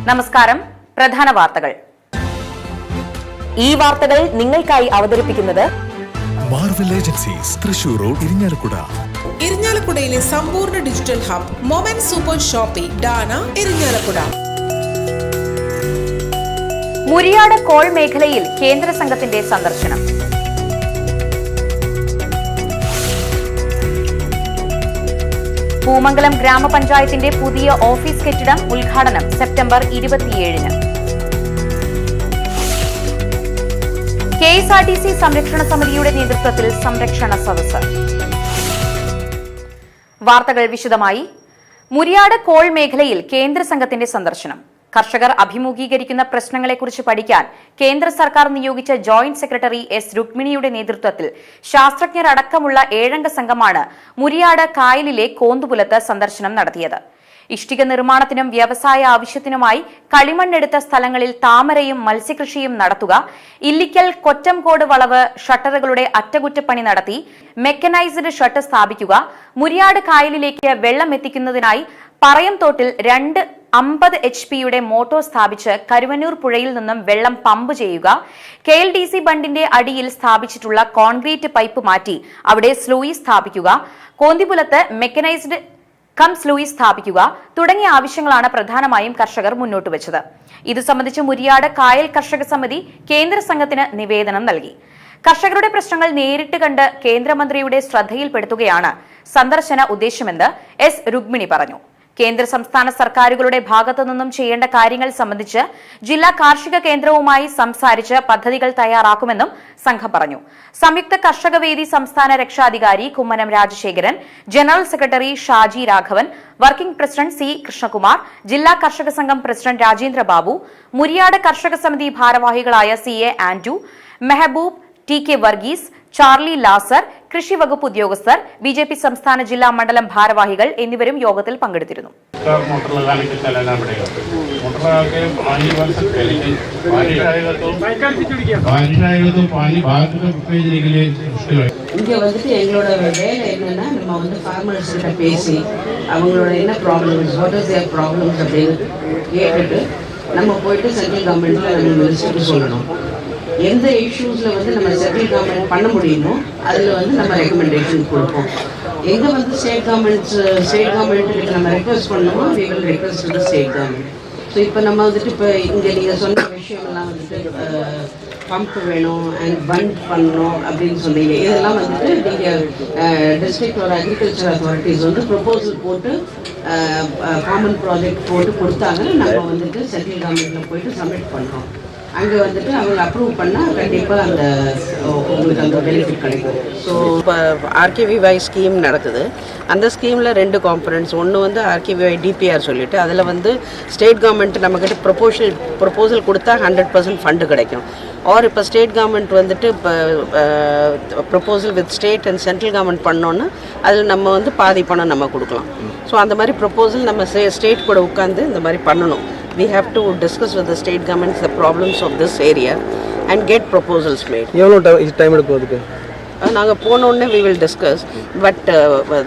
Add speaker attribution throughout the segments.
Speaker 1: നമസ്കാരം. പ്രധാന വാർത്തകൾ. ഈ വാർത്തകൾ നിങ്ങൾക്കായി അവതരിപ്പിക്കുന്നത്
Speaker 2: Marvel agencies, Thrissur road, Irinjalakuda.
Speaker 3: ഇരിഞ്ഞാലക്കുടയിലെ സമ്പൂർണ്ണ digital hub moment super shopping ഡാന ഇരിഞ്ഞാലക്കുട.
Speaker 1: മുരിയാട് കോൾ മേഖലയിൽ കേന്ദ്ര സംഘത്തിന്റെ സന്ദർശനം. പൂമംഗലം ഗ്രാമപഞ്ചായത്തിന്റെ പുതിയ ഓഫീസ് കെട്ടിടം ഉദ്ഘാടനം സെപ്റ്റംബർ 27-ന്. KSRTC സംരക്ഷണ സമിതിയുടെ നേതൃത്വത്തിൽ സംരക്ഷണ സദസ്സ്. വാർത്തകൾ വിശദമായി. മുരിയാട് കോൾ മേഖലയിൽ കേന്ദ്ര സംഘത്തിന്റെ സന്ദർശനം. കർഷകർ അഭിമുഖീകരിക്കുന്ന പ്രശ്നങ്ങളെക്കുറിച്ച് പഠിക്കാൻ കേന്ദ്ര സർക്കാർ നിയോഗിച്ച ജോയിന്റ് സെക്രട്ടറി എസ് രുക്മിണിയുടെ നേതൃത്വത്തിൽ ശാസ്ത്രജ്ഞരടക്കമുള്ള 7-അംഗ സംഘമാണ് മുരിയാട് കായലിലെ കോന്തുപുലത്ത് സന്ദർശനം നടത്തിയത്. ഇഷ്ടിക നിർമ്മാണത്തിനും വ്യവസായ ആവശ്യത്തിനുമായി കളിമണ്ണെടുത്ത സ്ഥലങ്ങളിൽ താമരയും മത്സ്യകൃഷിയും നടത്തുക, ഇല്ലിക്കൽ കൊറ്റംകോട് വളവ് ഷട്ടറുകളുടെ അറ്റകുറ്റപ്പണി നടത്തി മെക്കനൈസ്ഡ് ഷട്ടർ സ്ഥാപിക്കുക, മുരിയാട് കായലിലേക്ക് വെള്ളം എത്തിക്കുന്നതിനായി പറയംതോട്ടിൽ 2 50 HP-യുടെ മോട്ടോർ സ്ഥാപിച്ച് കരുവന്നൂർ പുഴയിൽ നിന്നും വെള്ളം പമ്പ് ചെയ്യുക, KLDC ബണ്ടിന്റെ അടിയിൽ സ്ഥാപിച്ചിട്ടുള്ള കോൺക്രീറ്റ് പൈപ്പ് മാറ്റി അവിടെ സ്ലൂയിസ് സ്ഥാപിക്കുക, കോന്തിപുലത്ത് മെക്കനൈസ്ഡ് സ്ലൂയിസ് സ്ഥാപിക്കുക തുടങ്ങിയ ആവശ്യങ്ങളാണ് പ്രധാനമായും കർഷകർ മുന്നോട്ട് വെച്ചത്. ഇത് സംബന്ധിച്ച് മുരിയാട് കായൽ കർഷക സമിതി കേന്ദ്ര സംഘത്തിന് നിവേദനം നൽകി. കർഷകരുടെ പ്രശ്നങ്ങൾ നേരിട്ട് കണ്ട് കേന്ദ്രമന്ത്രിയുടെ ശ്രദ്ധയിൽപ്പെടുത്തുകയാണ് സന്ദർശന ഉദ്ദേശമെന്ന് എസ് രുക്മിണി പറഞ്ഞു. കേന്ദ്ര സംസ്ഥാന സർക്കാരുകളുടെ ഭാഗത്തു നിന്നും ചെയ്യേണ്ട കാര്യങ്ങൾ സംബന്ധിച്ച് ജില്ലാ കാർഷിക കേന്ദ്രവുമായി സംസാരിച്ച് പദ്ധതികൾ തയ്യാറാക്കുമെന്നും സംഘം പറഞ്ഞു. സംയുക്ത കർഷക വേദി സംസ്ഥാന രക്ഷാധികാരി Kummanam Rajasekharan, general secretary Shaji Raghavan, working president C Krishnakumar, ജില്ലാ കർഷക സംഘം പ്രസിഡന്റ് രാജേന്ദ്ര ബാബു, മുരിയാട് കർഷക സമിതി ഭാരവാഹികളായ CA Andrew, Mehaboob, TK Varghese, Charlie Lazar, കൃഷി വകുപ്പ് ഉദ്യോഗസ്ഥർ, BJP സംസ്ഥാന ജില്ലാ മണ്ഡലം ഭാരവാഹികൾ എന്നിവരും യോഗത്തിൽ പങ്കെടുത്തിരുന്നു.
Speaker 4: இங்கே வந்துட்டு எங்களோட வேலை என்னன்னா நம்ம வந்து ஃபார்மர்ஸ் கிட்ட பேசி அவங்களோட என்ன problems, what is there problems அப்படின்னு கேட்டுட்டு நம்ம போயிட்டு சென்ட்ரல் கவர்மெண்ட்ல நம்ம மினிஸ்டருக்கு சொல்லணும். எந்த இஷ்யூஸில் வந்து நம்ம சென்ட்ரல் கவர்மெண்ட் பண்ண முடியுமோ அதில் வந்து நம்ம ரெக்கமெண்டேஷன் கொடுப்போம். எங்கே வந்து ஸ்டேட் கவர்மெண்ட்டுக்கு நம்ம ரெக்வஸ்ட் பண்ணணுமோ we will request to the state government. So இப்போ நம்ம வந்துட்டு இப்போ இங்கே நீங்கள் சொன்ன விஷயமெல்லாம் வந்துட்டு பம்ப் வேணும் அண்ட் பண்ட் பண்ணணும் அப்படின்னு சொன்னீங்க. இதெல்லாம் வந்துட்டு நீங்கள் டிஸ்ட்ரிக்டோட அக்ரிகல்ச்சர் அத்தாரிட்டிஸ் வந்து ப்ரொபோசல் போட்டு காமன் ப்ராஜெக்ட் போட்டு கொடுத்தாங்கன்னா நம்ம வந்துட்டு சென்ட்ரல் கவர்மெண்ட்டில் போயிட்டு சப்மிட் பண்ணுறோம். அங்கே வந்துட்டு அவங்க அப்ரூவ் பண்ணால் கண்டிப்பாக அந்த உங்களுக்கு அந்த பெனிஃபிட் கிடைக்கும். ஸோ இப்போ RKVY ஸ்கீம் நடக்குது. அந்த ஸ்கீமில் 2 காம்பனன்ட்ஸ். ஒன்று வந்து RKVY DPR சொல்லிட்டு அதில் வந்து ஸ்டேட் கவர்மெண்ட் நம்மக்கிட்ட ப்ரொபோசல் கொடுத்தா 100% ஃபண்டு கிடைக்கும். ஆர் இப்போ ஸ்டேட் கவர்மெண்ட் வந்துட்டு இப்போ proposal with state and central government பண்ணோன்னா அதில் நம்ம வந்து பாதி பணம் நம்ம கொடுக்கலாம். ஸோ அந்த மாதிரி ப்ரொபோசல் நம்ம ஸ்டேட் கூட உட்காந்து இந்த மாதிரி பண்ணணும். We have to discuss with the state governments the problems of this area and get proposals made.
Speaker 5: எவ்வளோ டைம் எடுக்கும் அதுக்கு?
Speaker 4: நாங்கள் போனோடனே we will discuss, but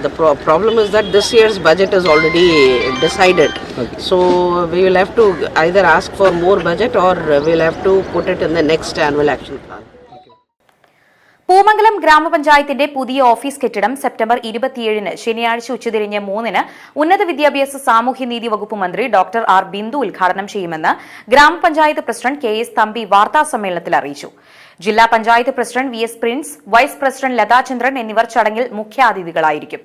Speaker 4: the problem is that this year's budget is already decided. Okay. So we will have to either ask for more budget or we will have to put it in the next annual action plan.
Speaker 1: Poomangalam ഗ്രാമപഞ്ചായത്തിന്റെ പുതിയ office കെട്ടിടം September 27-ന് ശനിയാഴ്ച ഉച്ചതിരിഞ്ഞ് 3-ന് ഉന്നത വിദ്യാഭ്യാസ സാമൂഹ്യനീതി വകുപ്പ് മന്ത്രി ഡോക്ടർ ആർ ബിന്ദു ഉദ്ഘാടനം ചെയ്യുമെന്ന് ഗ്രാമപഞ്ചായത്ത് പ്രസിഡന്റ് KS തമ്പി വാർത്താസമ്മേളനത്തിൽ അറിയിച്ചു. ജില്ലാ panchayat president VS Prince, vice president Lathachandran എന്നിവർ ചടങ്ങിൽ മുഖ്യാതിഥികളായിരിക്കും.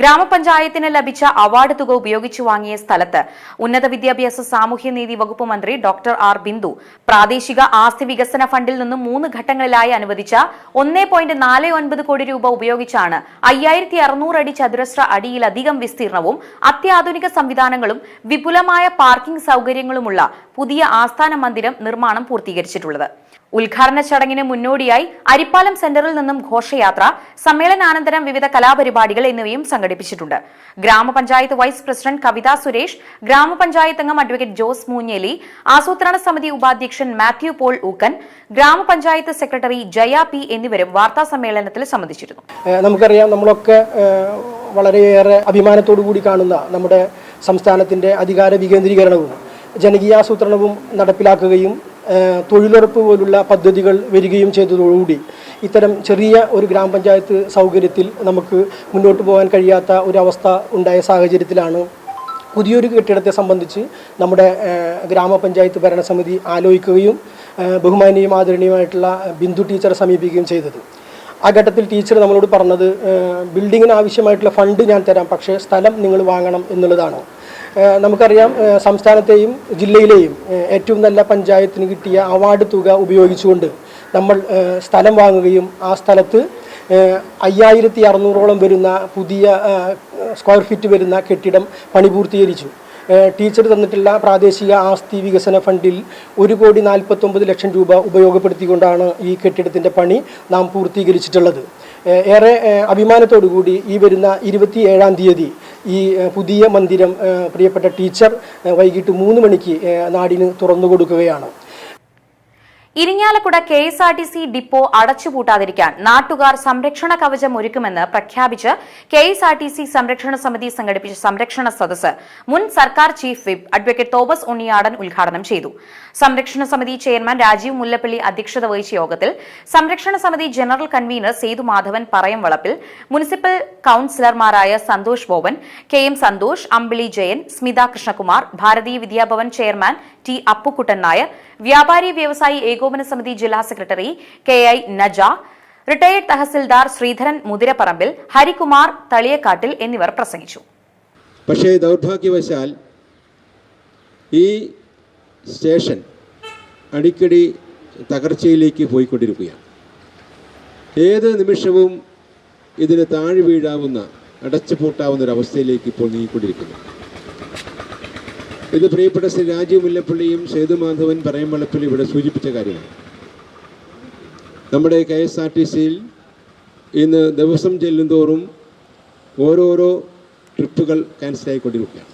Speaker 1: ഗ്രാമപഞ്ചായത്തിന് ലഭിച്ച അവാർഡ് തുക ഉപയോഗിച്ചു വാങ്ങിയ സ്ഥലത്ത് ഉന്നത വിദ്യാഭ്യാസ സാമൂഹ്യനീതി വകുപ്പ് മന്ത്രി ഡോക്ടർ ആർ ബിന്ദു പ്രാദേശിക ആസ്തി വികസന ഫണ്ടിൽ നിന്നും 3 ഘട്ടങ്ങളിലായി അനുവദിച്ച 1.49 കോടി രൂപ ഉപയോഗിച്ചാണ് 5600 അടി ചതുരശ്ര അടിയിലധികം വിസ്തീർണവും അത്യാധുനിക സംവിധാനങ്ങളും വിപുലമായ പാർക്കിംഗ് സൗകര്യങ്ങളുമുള്ള പുതിയ ആസ്ഥാന മന്ദിരം നിർമ്മാണം പൂർത്തീകരിച്ചിട്ടുള്ളത്. ഉദ്ഘാടന ചടങ്ങിന് മുന്നോടിയായി അരിപ്പാലം സെന്ററിൽ നിന്നും ഘോഷയാത്ര, സമ്മേളനാനന്തരം വിവിധ കലാപരിപാടികൾ എന്നിവയും സംഘടിപ്പിച്ചിട്ടുണ്ട്. ഗ്രാമപഞ്ചായത്ത് വൈസ് പ്രസിഡന്റ് കവിത സുരേഷ്, ഗ്രാമപഞ്ചായത്ത് അംഗം അഡ്വക്കേറ്റ് ജോസ് മൂഞ്ഞേലി, ആസൂത്രണ സമിതി ഉപാധ്യക്ഷൻ മാത്യു പോൾ ഊക്കൻ, ഗ്രാമപഞ്ചായത്ത് സെക്രട്ടറി ജയ പി എന്നിവരും വാർത്താ സമ്മേളനത്തിൽ സംബന്ധിച്ചിരുന്നു.
Speaker 5: നമുക്കറിയാം, നമ്മളൊക്കെ വളരെയേറെ അഭിമാനത്തോടു കൂടി കാണുന്ന നമ്മുടെ സംസ്ഥാനത്തിന്റെ അധികാര വികേന്ദ്രീകരണവും ജനകീയാസൂത്രണവും നടപ്പിലാക്കുകയും തൊഴിലുറപ്പ് പോലുള്ള പദ്ധതികൾ വരികയും ചെയ്തതോടുകൂടി ഇത്തരം ചെറിയ ഒരു ഗ്രാമപഞ്ചായത്ത് സൗകര്യത്തിൽ നമുക്ക് മുന്നോട്ട് പോകാൻ കഴിയാത്ത ഒരവസ്ഥ ഉണ്ടായ സാഹചര്യത്തിലാണ് പുതിയൊരു കെട്ടിടത്തെ സംബന്ധിച്ച് നമ്മുടെ ഗ്രാമപഞ്ചായത്ത് ഭരണസമിതി ആലോചിക്കുകയും ബഹുമാനീയവും ആദരണീയമായിട്ടുള്ള ബിന്ദു ടീച്ചറെ സമീപിക്കുകയും ചെയ്തത്. ആ ഘട്ടത്തിൽ ടീച്ചർ നമ്മളോട് പറഞ്ഞത്, ബിൽഡിങ്ങിന് ആവശ്യമായിട്ടുള്ള ഫണ്ട് ഞാൻ തരാം, പക്ഷേ സ്ഥലം നിങ്ങൾ വാങ്ങണം എന്നുള്ളതാണ്. നമുക്കറിയാം, സംസ്ഥാനത്തെയും ജില്ലയിലെയും ഏറ്റവും നല്ല പഞ്ചായത്തിന് കിട്ടിയ അവാർഡ് തുക ഉപയോഗിച്ചുകൊണ്ട് നമ്മൾ സ്ഥലം വാങ്ങുകയും ആ സ്ഥലത്ത് 5600 വരുന്ന പുതിയ സ്ക്വയർ ഫീറ്റ് വരുന്ന കെട്ടിടം പണി പൂർത്തീകരിച്ചു. ടീച്ചർ തന്നിട്ടുള്ള പ്രാദേശിക ആസ്തി വികസന ഫണ്ടിൽ 1,49,00,000 രൂപ ഉപയോഗപ്പെടുത്തിക്കൊണ്ടാണ് ഈ കെട്ടിടത്തിൻ്റെ പണി നാം പൂർത്തീകരിച്ചിട്ടുള്ളത്. ഏറെ അഭിമാനത്തോടുകൂടി ഈ വരുന്ന 27-ാം തീയതി ഈ പുതിയ മന്ദിരം പ്രിയപ്പെട്ട ടീച്ചർ വൈകിട്ട് 3 മണിക്ക് നാടിന് തുറന്നു കൊടുക്കുകയാണ്.
Speaker 1: ഇരിങ്ങാലക്കുട KSRTC ഡിപ്പോ അടച്ചുപൂട്ടാതിരിക്കാൻ നാട്ടുകാർ സംരക്ഷണ കവചം ഒരുക്കുമെന്ന് പ്രഖ്യാപിച്ച് KSRTC സംരക്ഷണ സമിതി സംഘടിപ്പിച്ച സംരക്ഷണ സദസ്സ് മുൻ സർക്കാർ chief whip advocate Thomas Unniyadan ഉദ്ഘാടനം ചെയ്തു. സംരക്ഷണ സമിതി ചെയർമാൻ രാജീവ് മുല്ലപ്പള്ളി അധ്യക്ഷത വഹിച്ച യോഗത്തിൽ സംരക്ഷണ സമിതി general convener Sethu Madhavan Parayamvalappil, municipal കൌൺസിലർമാരായ Santhosh Boban, KM Santhosh, Ambili Jayan, Smitha Krishnakumar, Bharatiya Vidyabhavan chairman T Appukuttan Nair, വ്യാപാരി വ്യവസായി ഏകോപന സമിതി ജില്ലാ secretary KI Naja, retired Tahsildar Sreedharan Muthirapparambil, Harikumar Thaliyakattil എന്നിവർ പ്രസംഗിച്ചു.
Speaker 6: പക്ഷേ ദൗർഭാഗ്യവശാൽ ഈ സ്റ്റേഷൻ അടിക്കടി തകർച്ചയിലേക്ക് പോയിക്കൊണ്ടിരിക്കുകയാണ്. ഏത് നിമിഷവും ഇതിന് താഴെ വീഴാവുന്ന, അടച്ചുപൂട്ടാവുന്ന ഒരവസ്ഥയിലേക്ക് ഇപ്പോൾ നീങ്ങിക്കൊണ്ടിരിക്കുന്നു. ഇത് പ്രിയപ്പെട്ട ശ്രീ രാജീവ് മുല്ലപ്പള്ളിയും സേതുമാധവൻ പറയംവളപ്പിൽ ഇവിടെ സൂചിപ്പിച്ച കാര്യമാണ്. നമ്മുടെ KSRTCയിൽ ഇന്ന് ദിവസം ചെല്ലുന്തോറും ഓരോരോ ട്രിപ്പുകൾ ക്യാൻസലായിക്കൊണ്ടിരിക്കുകയാണ്.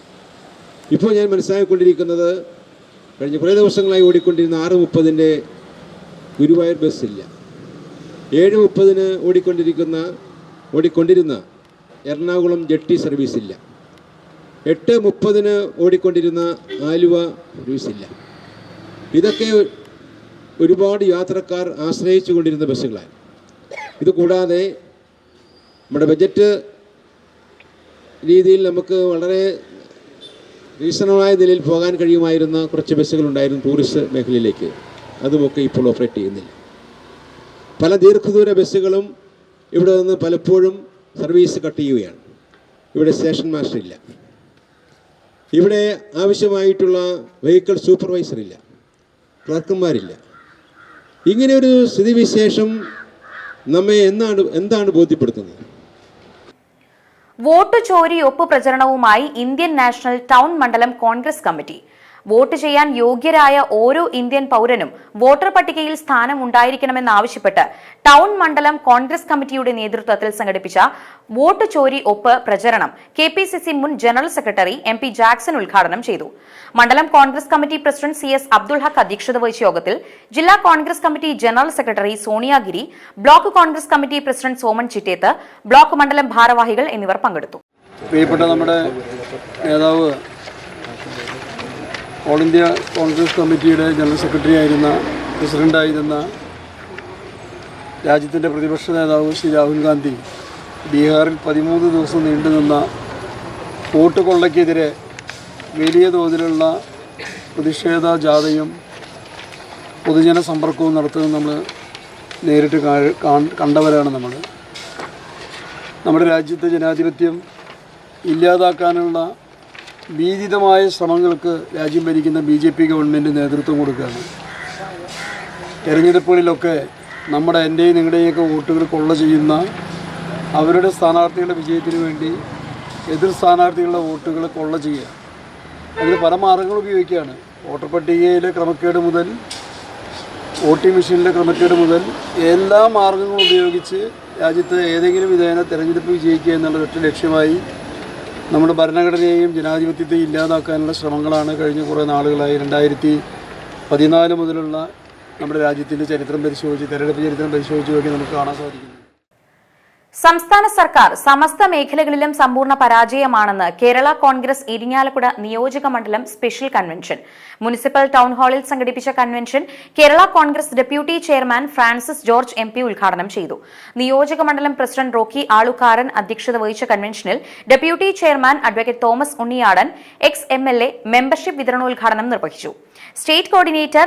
Speaker 6: ഇപ്പോൾ ഞാൻ മനസ്സിലാക്കിക്കൊണ്ടിരിക്കുന്നത്, കഴിഞ്ഞ കുറേ ദിവസങ്ങളായി ഓടിക്കൊണ്ടിരുന്ന 6:30 ഗുരുവായൂർ ബസ്സില്ല, 7:30 ഓടിക്കൊണ്ടിരുന്ന എറണാകുളം ജെട്ടി സർവീസില്ല, 8:30 ഓടിക്കൊണ്ടിരുന്ന ആലുവ സർവീസില്ല. ഇതൊക്കെ ഒരുപാട് യാത്രക്കാർ ആശ്രയിച്ചു കൊണ്ടിരുന്ന ബസ്സുകളാണ്. ഇത് കൂടാതെ നമ്മുടെ ബജറ്റ് രീതിയിൽ നമുക്ക് വളരെ റീസണബിളായ നിലയിൽ പോകാൻ കഴിയുമായിരുന്ന കുറച്ച് ബസ്സുകളുണ്ടായിരുന്നു ടൂറിസ്റ്റ് മേഖലയിലേക്ക്. അതുമൊക്കെ ഇപ്പോൾ ഓപ്പറേറ്റ് ചെയ്യുന്നില്ല. പല ദീർഘദൂര ബസ്സുകളും ഇവിടെ നിന്ന് പലപ്പോഴും സർവീസ് കട്ട് ചെയ്യുകയാണ്. ഇവിടെ സ്റ്റേഷൻ മാസ്റ്റർ ഇല്ല, ഇവിടെ ആവശ്യമായിട്ടുള്ള വെഹിക്കിൾ സൂപ്പർവൈസർ ഇല്ല, ക്ലർക്കന്മാരില്ല. ഇങ്ങനെ ഒരു സ്ഥിതിവിശേഷം നമ്മെ എന്താണ് ബോധ്യപ്പെടുത്തുന്നത്?
Speaker 1: വോട്ട് ചോരി ഒപ്പ് പ്രചരണവുമായി ഇന്ത്യൻ നാഷണൽ ടൗൺ മണ്ഡലം കോൺഗ്രസ് കമ്മിറ്റി. വോട്ട് ചെയ്യാൻ യോഗ്യരായ ഓരോ ഇന്ത്യൻ പൗരനും വോട്ടർ പട്ടികയിൽ സ്ഥാനം ഉണ്ടായിരിക്കണമെന്നാവശ്യപ്പെട്ട് ടൗൺ മണ്ഡലം കോൺഗ്രസ് കമ്മിറ്റിയുടെ നേതൃത്വത്തിൽ സംഘടിപ്പിച്ച വോട്ട് ചോരി ഒപ്പ് പ്രചരണം KPCC മുൻ ജനറൽ സെക്രട്ടറി MP ജാക്സൺ ഉദ്ഘാടനം ചെയ്തു. മണ്ഡലം Congress committee president CS Abdul Haq അധ്യക്ഷത വഹിച്ച യോഗത്തിൽ ജില്ലാ Congress committee general secretary Soniyagiri, block Congress committee president Soman Chittethu, block മണ്ഡലം ഭാരവാഹികൾ എന്നിവർ പങ്കെടുത്തു.
Speaker 7: പ്രിയപ്പെട്ട നമ്മുടെ നേതാവ്, ഓൾ ഇന്ത്യ കോൺഗ്രസ് കമ്മിറ്റിയുടെ ജനറൽ സെക്രട്ടറി ആയിരുന്ന, പ്രസിഡൻ്റായിരുന്ന രാജ്യത്തിൻ്റെ പ്രതിപക്ഷ നേതാവ് ശ്രീ രാഹുൽ ഗാന്ധി ബീഹാറിൽ 13 ദിവസം നീണ്ടുനിന്ന വോട്ട് കൊള്ളയ്ക്കെതിരെ വലിയ തോതിലുള്ള പ്രതിഷേധ ജാഥയും പൊതുജന സമ്പർക്കവും നടത്തുന്നത് നമ്മൾ നേരിട്ട് കണ്ടവരാണ്. നമ്മുടെ രാജ്യത്തെ ജനാധിപത്യം ഇല്ലാതാക്കാനുള്ള ഭീതിതമായ ശ്രമങ്ങൾക്ക് രാജ്യം ഭരിക്കുന്ന BJP ഗവൺമെൻറ് നേതൃത്വം കൊടുക്കുകയാണ്. തെരഞ്ഞെടുപ്പുകളിലൊക്കെ എൻ്റെയും നിങ്ങളുടെയൊക്കെ വോട്ടുകൾ കൊള്ള ചെയ്യുന്ന അവരുടെ സ്ഥാനാർത്ഥികളുടെ വിജയത്തിന് വേണ്ടി എതിർ സ്ഥാനാർത്ഥികളുടെ വോട്ടുകൾ കൊള്ള ചെയ്യുക. അതിന് പല മാർഗങ്ങൾ ഉപയോഗിക്കുകയാണ്. വോട്ടർ പട്ടികയിലെ ക്രമക്കേട് മുതൽ വോട്ടിംഗ് മെഷീനിലെ ക്രമക്കേട് മുതൽ എല്ലാ മാർഗങ്ങളും ഉപയോഗിച്ച് രാജ്യത്ത് ഏതെങ്കിലും വിധേന തെരഞ്ഞെടുപ്പ് വിജയിക്കുക എന്നുള്ള ഒറ്റ ലക്ഷ്യമായി നമ്മുടെ ഭരണഘടനയെയും ജനാധിപത്യത്തെയും ഇല്ലാതാക്കാനുള്ള ശ്രമങ്ങളാണ് കഴിഞ്ഞ കുറേ നാളുകളായി 2014 മുതലുള്ള നമ്മുടെ രാജ്യത്തിൻ്റെ ചരിത്രം പരിശോധിച്ച്, തെരഞ്ഞെടുപ്പ് ചരിത്രം പരിശോധിച്ച് നോക്കി നമുക്ക് കാണാൻ സാധിക്കുന്നത്.
Speaker 1: സംസ്ഥാന സർക്കാർ സമസ്ത മേഖലകളിലും സമ്പൂർണ്ണ പരാജയമാണെന്ന് കേരള കോൺഗ്രസ് ഇരിങ്ങാലക്കുട നിയോജക മണ്ഡലം സ്പെഷ്യൽ കൺവെൻഷൻ. മുനിസിപ്പൽ ടൗൺ ഹാളിൽ സംഘടിപ്പിച്ച convention Kerala Congress deputy chairman Francis George MP ഉദ്ഘാടനം ചെയ്തു. നിയോജക മണ്ഡലം പ്രസിഡന്റ് റോക്കി ആളുകാരൻ അധ്യക്ഷത വഹിച്ച കൺവെൻഷനിൽ deputy chairman advocate Thomas Unniyadan ex-MLA membership വിതരണോദ്ഘാടനം നിർവഹിച്ചു. State coordinator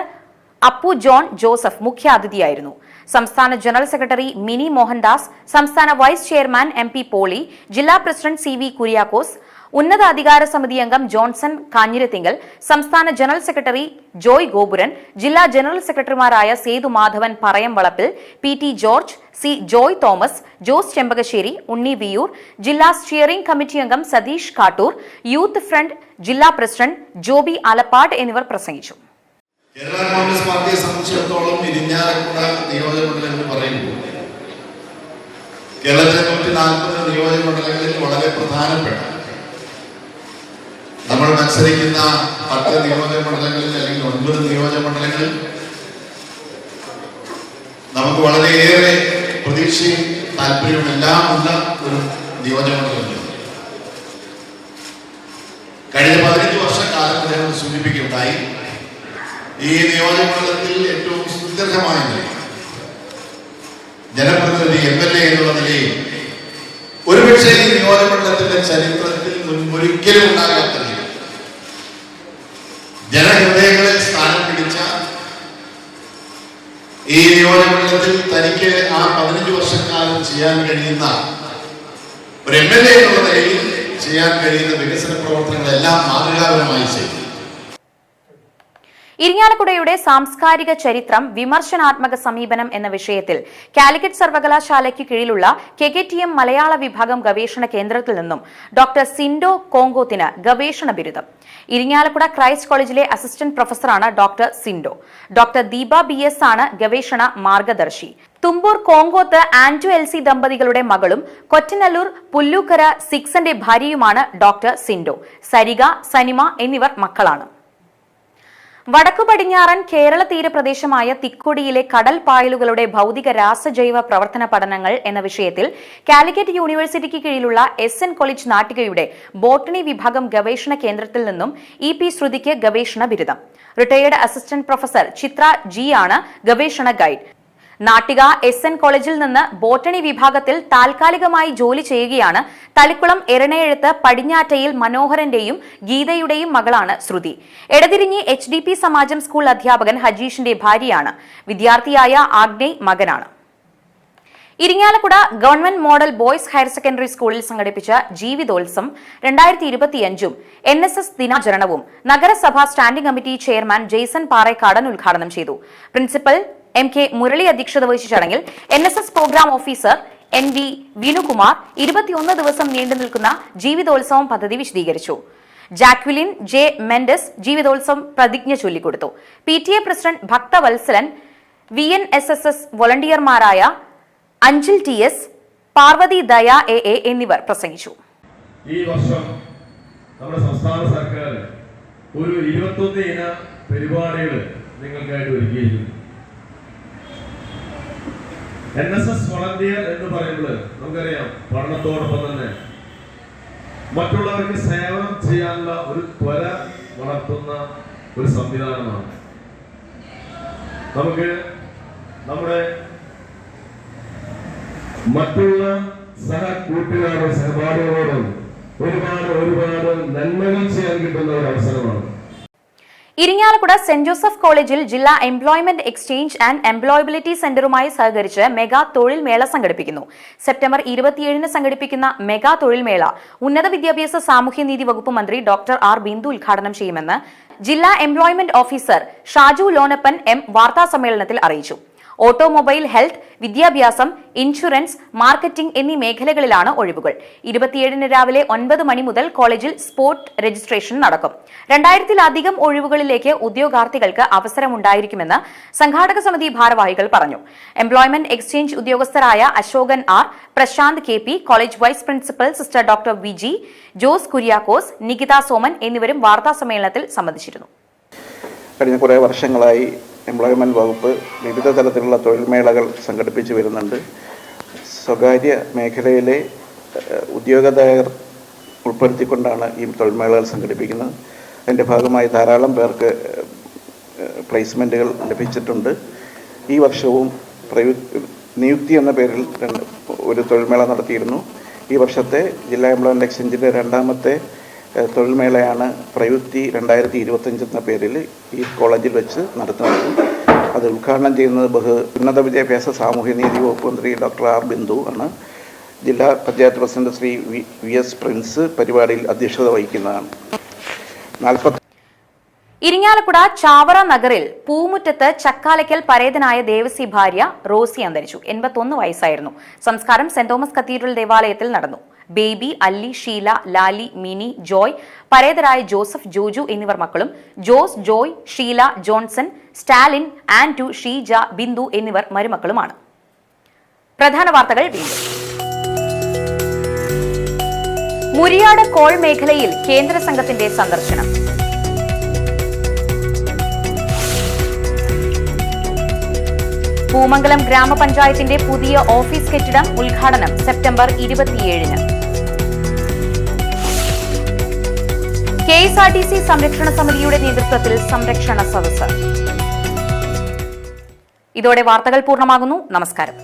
Speaker 1: Appu John Joseph മുഖ്യാതിഥിയായിരുന്നു. സംസ്ഥാന ജനറൽ സെക്രട്ടറി മിനി മോഹൻദാസ്, സംസ്ഥാന വൈസ് ചെയർമാൻ MP പോളി, ജില്ലാ പ്രസിഡന്റ് CV കുര്യാക്കോസ്, ഉന്നത അധികാര സമിതി അംഗം ജോൺസൺ കാഞ്ഞിരത്തിങ്കൽ, സംസ്ഥാന ജനറൽ സെക്രട്ടറി ജോയ് ഗോപുരൻ, ജില്ലാ ജനറൽ സെക്രട്ടറിമാരായ Sethu Madhavan Parayamvalappil, PT George, C Joy Thomas, Jose Chembakassery, Unni Viyyur, ജില്ലാ സ്റ്റിയറിംഗ് കമ്മിറ്റി അംഗം സതീഷ് കാട്ടൂർ, യൂത്ത് ഫ്രണ്ട് ജില്ലാ പ്രസിഡന്റ് ജോബി ആലപ്പാട് എന്നിവർ പ്രസംഗിച്ചു.
Speaker 8: കേരള കോൺഗ്രസ് പാർട്ടിയെ സംബന്ധിച്ചിടത്തോളം ഇരിഞ്ഞാലക്കുട നിയോജക മണ്ഡലം എന്ന് പറയുമ്പോൾ കേരളത്തിലെ 140 നിയോജക മണ്ഡലങ്ങളിൽ വളരെ പ്രധാനപ്പെട്ട നമ്മൾ മത്സരിക്കുന്ന 10 നിയോജക മണ്ഡലങ്ങളിൽ അല്ലെങ്കിൽ 9 നിയോജക മണ്ഡലങ്ങളിൽ നമുക്ക് വളരെയേറെ പ്രതീക്ഷയും താല്പര്യവും എല്ലാം ഉള്ള ഒരു നിയോജക മണ്ഡലം. കഴിഞ്ഞ 15 വർഷക്കാലം അദ്ദേഹം സൂചിപ്പിക്കുകയുണ്ടായി. ഈ നിയോജകമണ്ഡലത്തിൽ ഏറ്റവും സുദീർഘമായ നിലയിൽ ജനപ്രതിനിധി MLA എന്നുള്ള നിലയിൽ ഒരുപക്ഷെ ഈ നിയോജകമണ്ഡലത്തിന്റെ ചരിത്രത്തിൽ മുൻപൊരിക്കലും ഉണ്ടാകാത്ത രീതിയിൽ ജനഹൃദയങ്ങളിൽ സ്ഥാനം പിടിച്ച ഈ നിയോജകമണ്ഡലത്തിൽ തനിക്ക് ആ 15 വർഷക്കാലം ചെയ്യാൻ കഴിയുന്ന ഒരു MLA എന്നുള്ള നിലയിൽ ചെയ്യാൻ കഴിയുന്ന വികസന പ്രവർത്തനങ്ങളെല്ലാം മാതൃകാപരമായി ചെയ്തു.
Speaker 1: ഇരിങ്ങാലക്കുടയുടെ സാംസ്കാരിക ചരിത്രം വിമർശനാത്മക സമീപനം എന്ന വിഷയത്തിൽ കാലിക്കറ്റ് സർവകലാശാലയ്ക്ക് കീഴിലുള്ള KKTM മലയാള വിഭാഗം ഗവേഷണ കേന്ദ്രത്തിൽ നിന്നും ഡോക്ടർ സിൻഡോ കോങ്കോത്തിന് ഗവേഷണ ബിരുദം. ഇരിങ്ങാലക്കുട ക്രൈസ്റ്റ് കോളേജിലെ അസിസ്റ്റന്റ് പ്രൊഫസറാണ് doctor Sindo. Doctor Deepa BS ആണ് ഗവേഷണ മാർഗദർശി. തുമ്പൂർ കോങ്കോത്ത് ആൻഡു LC ദമ്പതികളുടെ മകളും കൊറ്റനല്ലൂർ പുല്ലൂക്കര സിക്സന്റെ ഭാര്യയുമാണ് ഡോക്ടർ സിൻഡോ. സരിക, സനിമ എന്നിവർ മക്കളാണ്. വടക്കു പടിഞ്ഞാറൻ കേരള തീരപ്രദേശമായ തിക്കൊടിയിലെ കടൽ പായലുകളുടെ ഭൗതിക രാസജൈവ പ്രവർത്തന പഠനങ്ങൾ എന്ന വിഷയത്തിൽ കാലിക്കറ്റ് യൂണിവേഴ്സിറ്റിക്ക് കീഴിലുള്ള SN കോളേജ് നാട്ടികയുടെ ബോട്ടണി വിഭാഗം ഗവേഷണ കേന്ദ്രത്തിൽ നിന്നും EP ശ്രുതിക്ക് ഗവേഷണ ബിരുദം. റിട്ടയേർഡ് അസിസ്റ്റന്റ് പ്രൊഫസർ ചിത്ര G ആണ് ഗവേഷണ ഗൈഡ്. നാട്ടിക SN കോളേജിൽ നിന്ന് ബോട്ടണി വിഭാഗത്തിൽ താൽക്കാലികമായി ജോലി ചെയ്യുകയാണ്. തളിക്കുളം എരണയെഴുത്ത് പടിഞ്ഞാറ്റയിൽ മനോഹരന്റെയും ഗീതയുടെയും മകളാണ് ശ്രുതി. എടതിരിഞ്ഞി HDP സമാജം സ്കൂൾ അധ്യാപകൻ ഹജീഷിന്റെ ഭാര്യയാണ്. വിദ്യാർത്ഥിയായ ആഗ്നേയ് മകനാണ്. Irinjalakuda government model boys higher secondary സ്കൂളിൽ സംഘടിപ്പിച്ച ജീവിതോത്സവം 2025 NSS ദിനാചരണവും നഗരസഭാ standing committee chairman Jaison Parekkadan ഉദ്ഘാടനം ചെയ്തു. പ്രിൻസിപ്പൽ MK മുരളി അധ്യക്ഷത വഹിച്ച ചടങ്ങിൽ NSS programme officer NV Vinukumar 21 ദിവസം നീണ്ടു നിൽക്കുന്ന ജീവിതോത്സവം പദ്ധതി വിശദീകരിച്ചു. ജാക്വിലിൻ J മെൻഡസ് ജീവിതോത്സവം പ്രതിജ്ഞ ചൊല്ലിക്കൊടുത്തു. PTA പ്രസിഡന്റ് ഭക്തവത്സലൻ, VNSSS വോളണ്ടിയർമാരായ അഞ്ചിൽ TS, പാർവതി ദയ AA എന്നിവർ പ്രസംഗിച്ചു.
Speaker 9: ഈ വർഷം നമ്മുടെ സംസ്ഥാന സർക്കാർ ഒരു 21 ഇന പരിപാടികൾ നിങ്ങൾക്കായിട്ട് ഒരുക്കിയിരിക്കുന്നു. NSS വോളണ്ടിയർ എന്ന് പറയുമ്പോൾ നമുക്കറിയാം, പഠനത്തോടൊപ്പം തന്നെ മറ്റുള്ളവർക്ക് സേവനം ചെയ്യാനുള്ള ഒരു ത്വര വളർത്തുന്ന ഒരു സംവിധാനമാണ്. നമുക്ക് നമ്മുടെ മറ്റുള്ള കൂട്ടുകാരോടും സഹപാഠികളോടും ഒരുപാട് നന്മകൾ ചെയ്യാൻ കിട്ടുന്ന ഒരു അവസരമാണ്.
Speaker 1: ഇരിങ്ങാലക്കുട സെന്റ് ജോസഫ് കോളേജിൽ ജില്ലാ എംപ്ലോയ്മെന്റ് എക്സ്ചേഞ്ച് ആൻഡ് എംപ്ലോയബിലിറ്റി സെന്ററുമായി സഹകരിച്ച് മെഗാ തൊഴിൽ മേള സംഘടിപ്പിക്കുന്നു. സെപ്റ്റംബർ 27 സംഘടിപ്പിക്കുന്ന മെഗാ തൊഴിൽ മേള ഉന്നത വിദ്യാഭ്യാസ സാമൂഹ്യനീതി വകുപ്പ് മന്ത്രി ഡോക്ടർ R ബിന്ദു ഉദ്ഘാടനം ചെയ്യുമെന്ന് ജില്ലാ employment officer Shaju Lonappan M വാർത്താസമ്മേളനത്തിൽ അറിയിച്ചു. ഓട്ടോമൊബൈൽ, ഹെൽത്ത്, വിദ്യാഭ്യാസം, ഇൻഷുറൻസ്, മാർക്കറ്റിംഗ് എന്നീ മേഖലകളിലാണ് ഒഴിവുകൾ. 27 രാവിലെ 9 മണി മുതൽ കോളേജിൽ സ്പോട്ട് രജിസ്ട്രേഷൻ നടക്കും. 2000-ലധികം ഒഴിവുകളിലേക്ക് ഉദ്യോഗാർത്ഥികൾക്ക് അവസരമുണ്ടായിരിക്കുമെന്ന് സംഘാടക സമിതി ഭാരവാഹികൾ പറഞ്ഞു. എംപ്ലോയ്മെന്റ് എക്സ്ചേഞ്ച് ഉദ്യോഗസ്ഥരായ Ashokan R, Prasanth KP, college vice principal sister doctor VG, Jose Kuriakose, Nikitha Soman എന്നിവരും വാർത്താസമ്മേളനത്തിൽ സംബന്ധിച്ചിരുന്നു.
Speaker 10: കഴിഞ്ഞ കുറേ വർഷങ്ങളായി എംപ്ലോയ്മെൻറ്റ് വകുപ്പ് വിവിധ തരത്തിലുള്ള തൊഴിൽ മേളകൾ സംഘടിപ്പിച്ചു വരുന്നുണ്ട്. സ്വകാര്യ മേഖലയിലെ ഉദ്യോഗാധയർ ഉൾപ്പെടുത്തിക്കൊണ്ടാണ് ഈ തൊഴിൽമേളകൾ സംഘടിപ്പിക്കുന്നത്. അതിൻ്റെ ഭാഗമായി ധാരാളം പേർക്ക് പ്ലേസ്മെൻറ്റുകൾ ലഭിച്ചിട്ടുണ്ട്. ഈ വർഷവും നിയുക്തി എന്ന പേരിൽ ഒരു തൊഴിൽമേള നടത്തിയിരുന്നു. ഈ വർഷത്തെ ജില്ലാ എംപ്ലോയ്മെൻറ്റ് എക്സ്ചേഞ്ചിൻ്റെ രണ്ടാമത്തെ തൊഴിൽമേളയാണ് പ്രയുക്തി 2025 എന്ന പേരിൽ ഈ കോളേജിൽ വെച്ച് നടത്തുന്നത്. അത് ഉദ്ഘാടനം ചെയ്യുന്നത് ഉന്നത വിദ്യാഭ്യാസ സാമൂഹ്യനീതി വകുപ്പ് മന്ത്രി ഡോക്ടർ ആർ ബിന്ദു ആണ്. ജില്ലാ panchayat president Shri V S Prince പരിപാടിയിൽ അധ്യക്ഷത വഹിക്കുന്നതാണ്.
Speaker 1: ഇരിങ്ങാലക്കുട ചാവറ നഗറിൽ പൂമുറ്റത്ത് ചക്കാലയ്ക്കൽ പരേതനായ ദേവസി ഭാര്യ റോസി അന്തരിച്ചു. 81 വയസ്സായിരുന്നു. സംസ്കാരം സെന്റ് തോമസ് കത്തീഡ്രൽ ദേവാലയത്തിൽ നടന്നു. ബേബി, അല്ലി, ഷീല, ലാലി, മിനി, ജോയ്, പരേതരായ ജോസഫ്, ജോജു എന്നിവർ മക്കളും, ജോസ്, ജോയ്, ഷീല, ജോൺസൺ, സ്റ്റാലിൻ, ആൻഡു, ഷീജ, ബിന്ദു എന്നിവർ മരുമക്കളുമാണ്. പ്രധാന വാർത്തകൾ വീണ്ടും. മുരിയാട് കോൾ മേഖലയിൽ കേന്ദ്ര സംഘത്തിന്റെ സന്ദർശനം. പൂമംഗലം ഗ്രാമപഞ്ചായത്തിന്റെ പുതിയ ഓഫീസ് കെട്ടിടം ഉദ്ഘാടനം സെപ്റ്റംബർ 27-ന്. KSRTC സംരക്ഷണ സമിതിയുടെ നേതൃത്വത്തിൽ സംരക്ഷണ സദസ്സ്. ഇതോടെ വാർത്തകൾ പൂർണ്ണമാകുന്നു. നമസ്കാരം.